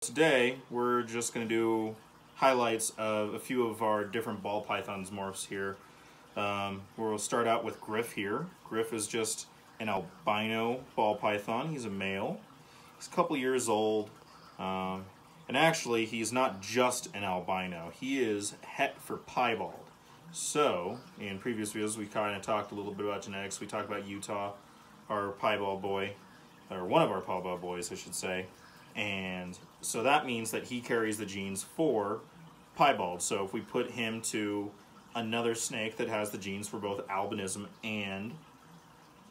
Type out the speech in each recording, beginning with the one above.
Today we're just going to do highlights of a few of our different ball pythons morphs here. We'll start out with Grif here. Grif is just an albino ball python. He's a male. He's a couple years old. And actually, he's not just an albino. He is het for piebald. So, in previous videos, we kind of talked a little bit about genetics. We talked about Utah, our piebald boy, or one of our piebald boys, I should say. And so that means that he carries the genes for piebald. So if we put him to another snake that has the genes for both albinism and,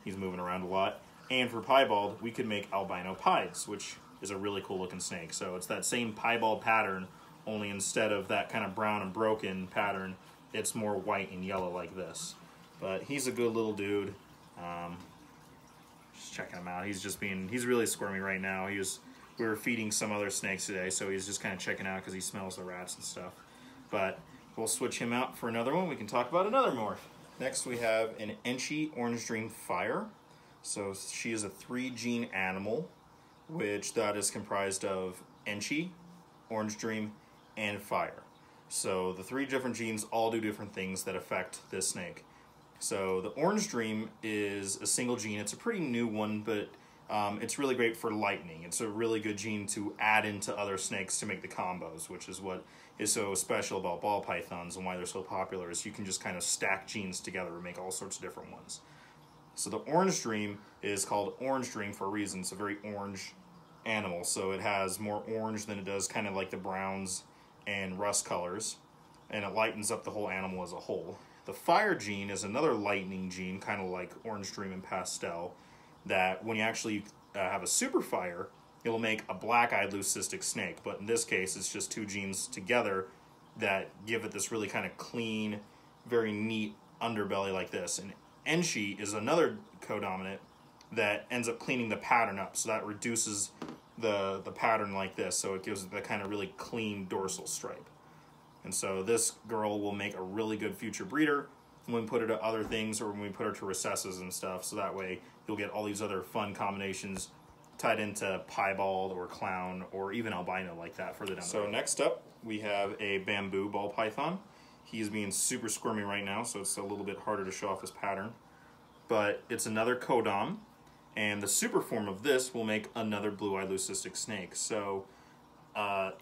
he's moving around a lot, and for piebald, we could make albino pieds, which is a really cool looking snake. So it's that same piebald pattern, only instead of that kind of brown and broken pattern, it's more white and yellow like this. But he's a good little dude. Just checking him out. He's really squirmy right now. We were feeding some other snakes today, so he's just kind of checking out because he smells the rats and stuff. But we'll switch him out for another one. We can talk about another morph. Next we have an Enchi Orange Dream Fire. So she is a 3-gene animal, which that is comprised of Enchi, Orange Dream, and Fire. So the 3 different genes all do different things that affect this snake. So the Orange Dream is a single gene. It's a pretty new one, but it's really great for lightning. It's a really good gene to add into other snakes to make the combos, which is what is so special about ball pythons and why they're so popular, is you can just kind of stack genes together and make all sorts of different ones. So the Orange Dream is called Orange Dream for a reason. It's a very orange animal, so it has more orange than it does kind of like the browns and rust colors, and it lightens up the whole animal as a whole. The Fire gene is another lightning gene, kind of like Orange Dream and Pastel, that when you actually have a super fire, it'll make a black-eyed leucistic snake. But in this case, it's just 2 genes together that give it this really kind of clean, very neat underbelly like this. And Enchi is another codominant that ends up cleaning the pattern up, so that reduces the pattern like this, so it gives it that kind of really clean dorsal stripe. And so this girl will make a really good future breeder when we put her to other things, or when we put her to recesses and stuff, so that way you'll get all these other fun combinations tied into piebald or clown or even albino like that further down the road. So next up we have a bamboo ball python. He's being super squirmy right now, so it's a little bit harder to show off his pattern, but it's another codom, and the super form of this will make another blue-eyed leucistic snake. So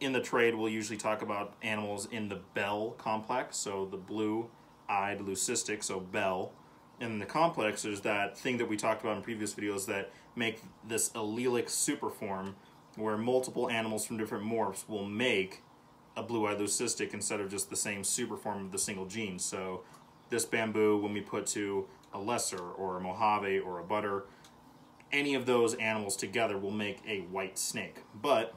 in the trade, we'll usually talk about animals in the bell complex, so the blue-eyed leucistic, so bell. And in the complex, there's that thing that we talked about in previous videos that make this allelic super form, where multiple animals from different morphs will make a blue-eyed leucistic instead of just the same super form of the single gene. So this bamboo, when we put to a lesser or a Mojave or a butter, any of those animals together will make a white snake. But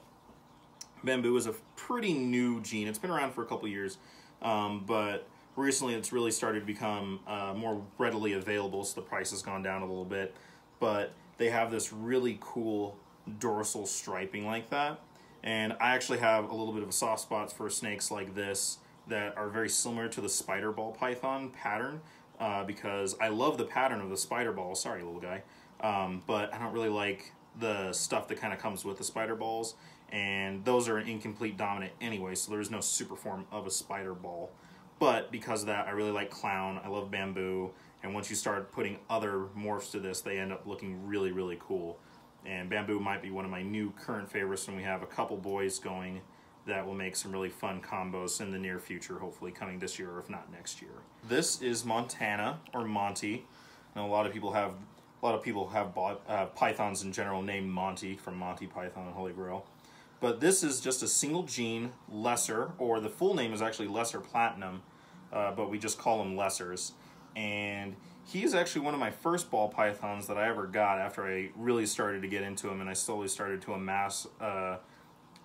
bamboo is a pretty new gene. It's been around for a couple years, but recently it's really started to become more readily available, so the price has gone down a little bit. But they have this really cool dorsal striping like that. And I actually have a little bit of a soft spot for snakes like this that are very similar to the spider ball python pattern, because I love the pattern of the spider ball. Sorry, little guy. But I don't really like the stuff that kind of comes with the spider balls, and those are an incomplete dominant anyway, so there is no super form of a spider ball. But because of that, I really like clown, I love bamboo, and once you start putting other morphs to this, they end up looking really, really cool. And bamboo might be one of my new current favorites, and we have a couple boys going that will make some really fun combos in the near future, hopefully coming this year, or if not next year. This is Montana, or Monty. I know a lot of people have pythons in general named Monty, from Monty Python and Holy Grail. But this is just a single gene lesser, or the full name is actually Lesser Platinum, but we just call them lessers. And he's actually one of my first ball pythons that I ever got after I really started to get into him, and I slowly started to amass a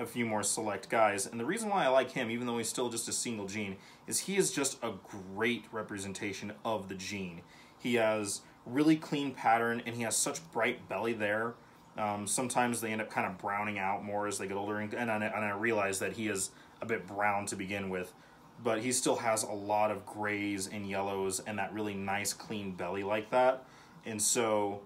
few more select guys. And the reason why I like him, even though he's still just a single gene, is he is just a great representation of the gene. He has really clean pattern, and he has such bright belly there. Sometimes they end up kind of browning out more as they get older, and I realize that he is a bit brown to begin with, but he still has a lot of grays and yellows and that really nice clean belly like that. And so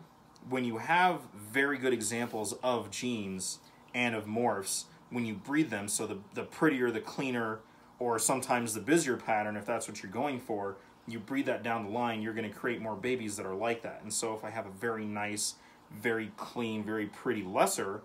when you have very good examples of genes and of morphs when you breed them. So the prettier, the cleaner, or sometimes the busier pattern, if that's what you're going for, you breed that down the line, you're going to create more babies that are like that. And so if I have a very nice, very clean, very pretty lesser,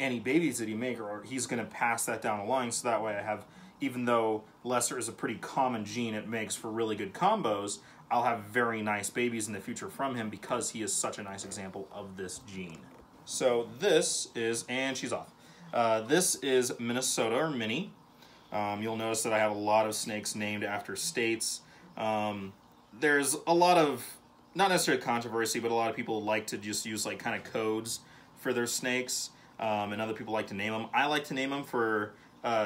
any babies that he make, or he's going to pass that down the line. So that way I have, even though lesser is a pretty common gene, it makes for really good combos, I'll have very nice babies in the future from him because he is such a nice example of this gene. So this is, and she's off. This is Minnesota, or Minnie. You'll notice that I have a lot of snakes named after states. There's a lot of, not necessarily controversy, but a lot of people like to just use like kind of codes for their snakes, and other people like to name them. I like to name them for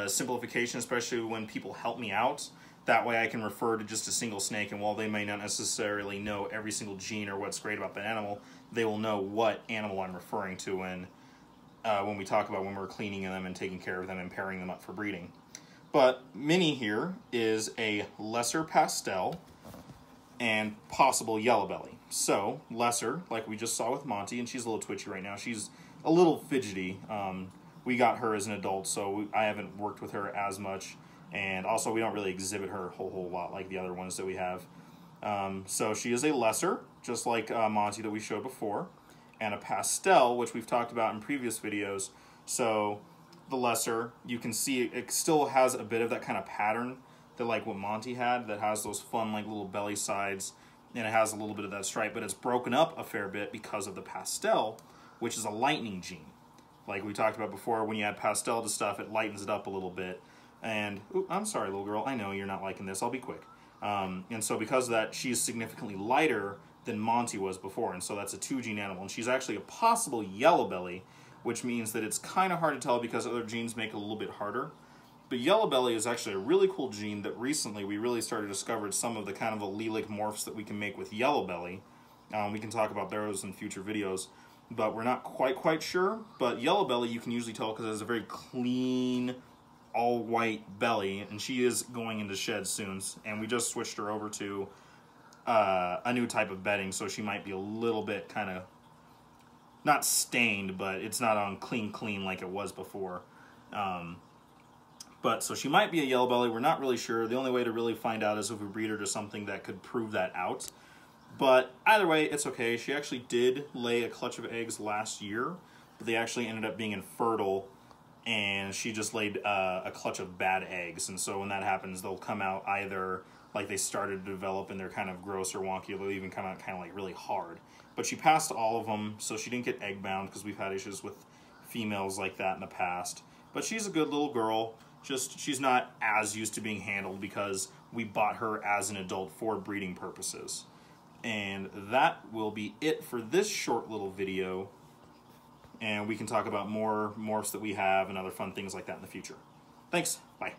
simplification, especially when people help me out. That way I can refer to just a single snake, and while they may not necessarily know every single gene or what's great about that animal, they will know what animal I'm referring to when we talk about when we're cleaning them and taking care of them and pairing them up for breeding. But Minnie here is a lesser pastel and possible yellow belly. So lesser, like we just saw with Monty, and she's a little twitchy right now. She's a little fidgety. We got her as an adult, so I haven't worked with her as much. And also we don't really exhibit her a whole lot like the other ones that we have. So she is a lesser, just like Monty that we showed before, and a pastel, which we've talked about in previous videos. So the lesser, you can see it still has a bit of that kind of pattern that like what Monty had, that has those fun like little belly sides, and it has a little bit of that stripe, but it's broken up a fair bit because of the pastel, which is a lightening gene. Like we talked about before, when you add pastel to stuff, it lightens it up a little bit. And, ooh, I'm sorry, little girl, I know you're not liking this, I'll be quick. And so because of that, she's significantly lighter than Monty was before, and so that's a 2-gene animal. And she's actually a possible yellow belly, which means that it's kind of hard to tell because other genes make it a little bit harder. But yellow belly is actually a really cool gene that recently we really started to discover some of the kind of allelic morphs that we can make with yellow belly. We can talk about those in future videos, but we're not quite sure. But yellow belly you can usually tell because it has a very clean, all-white belly, and she is going into shed soon. And we just switched her over to a new type of bedding, so she might be a little bit kind of, not stained, but it's not on clean like it was before. But so she might be a yellow belly. We're not really sure. The only way to really find out is if we breed her to something that could prove that out. But either way, it's okay. She actually did lay a clutch of eggs last year, but they actually ended up being infertile, and she just laid a clutch of bad eggs. And so when that happens, they'll come out either like they started to develop and they're kind of gross or wonky, or they'll even come out kind of like really hard. But she passed all of them, so she didn't get egg bound because we've had issues with females like that in the past. But she's a good little girl. Just she's not as used to being handled because we bought her as an adult for breeding purposes. And that will be it for this short little video. And we can talk about more morphs that we have and other fun things like that in the future. Thanks. Bye.